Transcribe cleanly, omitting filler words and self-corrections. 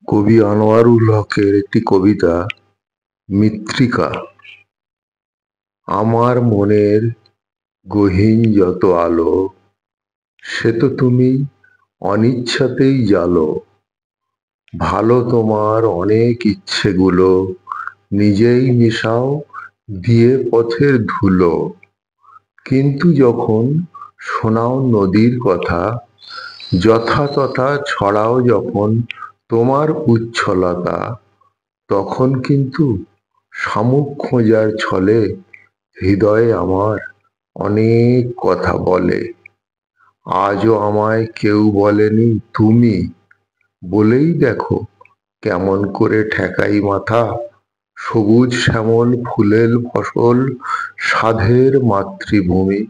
কবি আনোয়ারুল হকের একটি কবিতা, মৃত্তিকা। আমার মনের গহীন যত আলো, সে তো তুমি অনিচ্ছাতেই জ্বালো। ভালো তোমার অনেক ইচ্ছেগুলো, নিজেই মিশাও দিয়ে পথের ধুলো। কিন্তু যখন শোনাও নদীর কথা, যথা তথা ছড়াও যখন তোমার উচ্ছলতা, তখন কিন্তু শামুক খোঁজার ছলে হৃদয়ে আমার অনেক কথা বলে। আজও আমায় কেউ বলেনি তুমি, বলেই দেখো কেমন করে ঠেকাই মাথা। সবুজ শ্যামল ফুলের ফসল, সাধের মাতৃভূমি।